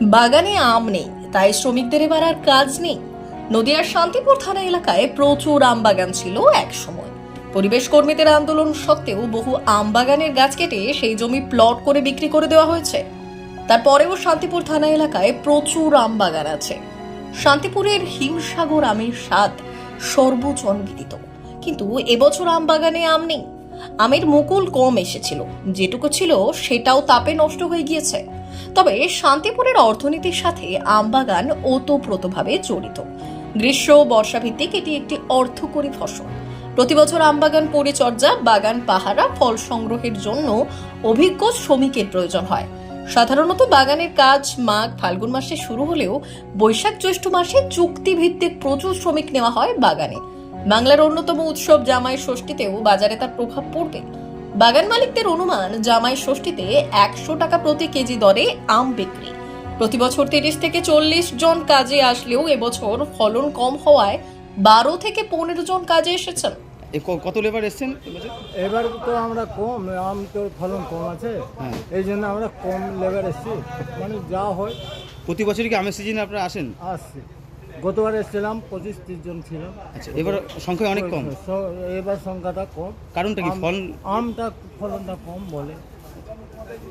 বাগানে আম নেই, তাই শ্রমিকদের এবার আর কাজ নেই। নদিয়ার শান্তিপুর থানা এলাকায় প্রচুর আম বাগান ছিল এক সময়। পরিবেশ কর্মীদের আন্দোলন সত্ত্বেও বহু আম বাগানের গাছ কেটে সেই জমি প্লট করে বিক্রি করে দেওয়া হয়েছে। তারপরেও শান্তিপুর থানা এলাকায় প্রচুর আম বাগান আছে। শান্তিপুরের হিমসাগর আমের স্বাদ সর্বজনবিদিত, কিন্তু এবছর আম বাগানে আম নেই। আমের মুকুল কম এসেছিল, যেটুকু ছিল সেটাও তাপে নষ্ট হয়ে গিয়েছে। তবে শান্তিপুরের অর্থনীতির সাথে আমবাগান ওতপ্রোতভাবে জড়িত। গ্রীষ্ম বর্ষা ভিত্তিক এটি একটি অর্থকরী ফসল। প্রতিবছর আমবাগান পরিচর্যা, বাগান পাহারা, ফল সংগ্রহের জন্য অভিজ্ঞ শ্রমিকের প্রয়োজন হয়। সাধারণত বাগানের কাজ মাঘ ফাল্গুন মাসে শুরু হলেও বৈশাখ জ্যৈষ্ঠ মাসে চুক্তিভিত্তিক প্রচুর শ্রমিক নেওয়া হয় বাগানে। বাংলার অন্যতম উৎসব জামাই ষষ্ঠীতেও বাজারে তার প্রভাব পড়বে। বাগান মালিকদের অনুমান, জামাই ষষ্ঠীতে 100 টাকা প্রতি কেজি দরে আম বিক্রি। প্রতি বছর 30 থেকে 40 জন কাজে আসলেও এবছর ফলন কম হওয়ায় 12 থেকে 15 জন কাজে এসেছেন। কত লেবার এসছেন এবার তো আমরা কম, আম তো ফলন কম আছে, এই জন্য আমরা কম লেবার এসছি, মানে যা হয়। প্রতি বছরই কি আমের সিজনে আপনারা আসেন? আসছি, গতবার এসেছিলাম 25-30 জন ছিলাম। আচ্ছা, এবার সংখ্যা অনেক কম। এবার সংখ্যাটা কম। কারণটা কি? আমটা ফলনটা কম বলে।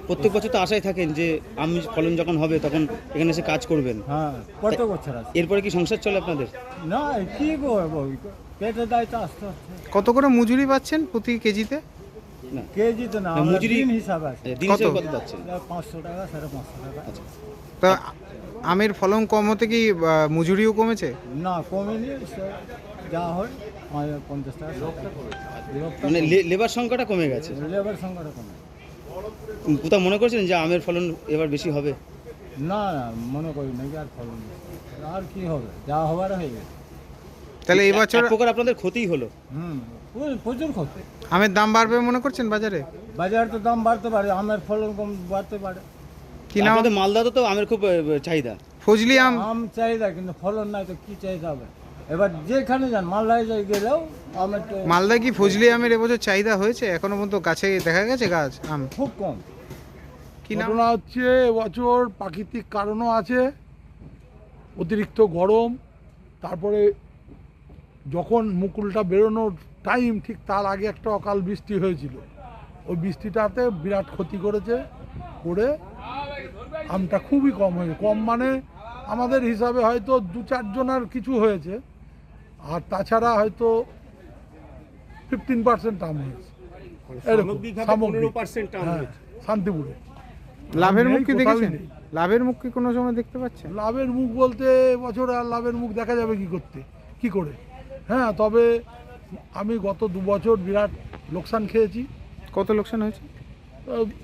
প্রত্যেক বছর তো আশায় থাকেন যে আম ফলন যখন হবে তখন এখানে এসে কাজ করবেন। হ্যাঁ, প্রত্যেক বছর আছে। এরপরে কি সংসার চলে আপনাদের? না, কি করবো, পেটে দায় তো আস্তে আস্তে। কত করে মজুরি পাচ্ছেন প্রতি কেজিতে? না, কেজিতে না, মজুরি দিন হিসাবে আছে। দিন হিসেবে কত যাচ্ছে? 500 টাকা, 550 টাকা। আচ্ছা, তা আমের ফলন কম হতে কি মজুরিও কমেছে? না, কমেনি, যা হয় 50 টাকা। মানে লেবার সংখ্যাটা কমে গেছে। লেবার সংখ্যাটা কমে। কোথাও মনে করছেন যে আমের ফলন এবার বেশি হবে? না, মনে করি নাকি আর ফলন নেই। আর কি হবে, যা হবার হয়ে গেছে। তাহলে এবছর এক প্রকার আপনাদের ক্ষতিই হলো। প্রচুর ক্ষতি। আমের দাম বাড়বে মনে করছেন বাজারে? বাজার তো দাম বাড়তে পারে, আমের ফলন কম বাড়তে পারে। কি নাম? আপনাদের মালদাতে তো আমের খুব চাহিদা। ফজলি আম। আম চাহিদা, কিন্তু ফলন নাই তো কি চাহিদা হবে। এবার যেখানে যান, মালদায় যাই গেলেও আমের তো মালদায় কি ফজলি আমের এবছর চাহিদা হয়েছে? এখনো পর্যন্ত গাছে দেখা গেছে গাছ আম? খুব কম। কি নাম? ঘটনা হচ্ছে এবছর প্রাকৃতিক কারণও আছে, অতিরিক্ত গরম, তারপরে যখন মুকুলটা বেরোনোর টাইম ঠিক তার আগে একটা অকাল বৃষ্টি হয়েছিল। ওই বৃষ্টিটাতে বিরাট ক্ষতি করে আমটা খুবই কম হয়েছে। কম মানে আমাদের হিসাবে হয়তো 2-4 জনের কিছু হয়েছে, আর তাছাড়া হয়তো 15% আম হয়েছে। এরকম সামগ্রিক, হ্যাঁ, শান্তিপুরে। লাভের মুখ কি কোথাও দেখেছেন? নেই। লাভের মুখ কি কোনো সময় দেখতে পাচ্ছেন? লাভের মুখ বলতে বছর আর লাভের মুখ দেখা যাবে কি করে। হ্যাঁ, তবে আমি গত 2 বছর বিরাট লোকসান খেয়েছি। কত লোকসান হয়েছে?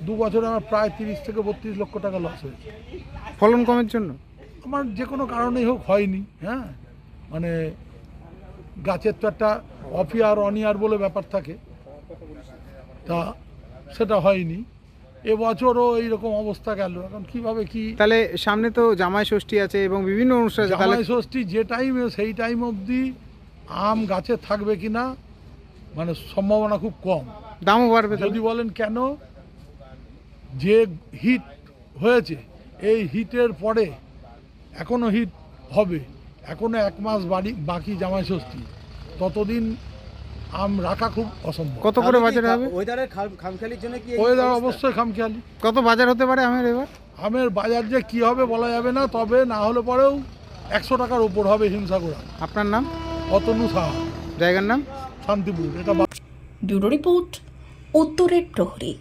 2 বছরে আমার প্রায় 30 থেকে 32 লক্ষ টাকা লস হয়েছে। ফলন কমের জন্য? আমার যে কোনো কারণেই হোক হয়নি। হ্যাঁ, মানে গাছের তো একটা অফ ইয়ার অন ইয়ার বলে ব্যাপার থাকে, তা সেটা হয়নি। এবছরও এইরকম অবস্থা গেল। এখন কিভাবে কি, তাহলে সামনে তো জামাই ষষ্ঠী আছে এবং বিভিন্ন অনুষ্ঠান আছে, তাহলে জামাই ষষ্ঠী যে টাইমে সেই টাইম অবধি আম গাছে থাকবে কিনা মানে সম্ভাবনা খুব কম। দামও বাড়বে যদি বলেন কেন, যে হিট হয়েছে, এই হিটের পরে এখনো হিট হবে, এখনো 1 মাস বাকি জামাই ষষ্ঠী, ততদিন আম রাখা খুব অসম্ভব। কত করে বাজার হবে? ওয়েদারের খামখেয়ালির জন্য কি ওয়েদার অবশ্যই খামখেয়ালি। কত বাজার হতে পারে আমের এবার? আমের বাজার যে কি হবে বলা যাবে না, তবে না হলে পরেও 100 টাকার উপর হবে হিমসাগর আম। আপনার নাম? অতনু সাহা, জায়গার নাম? শান্তিপুর। এটা ব্যুরো রিপোর্ট, উত্তরের প্রহরী।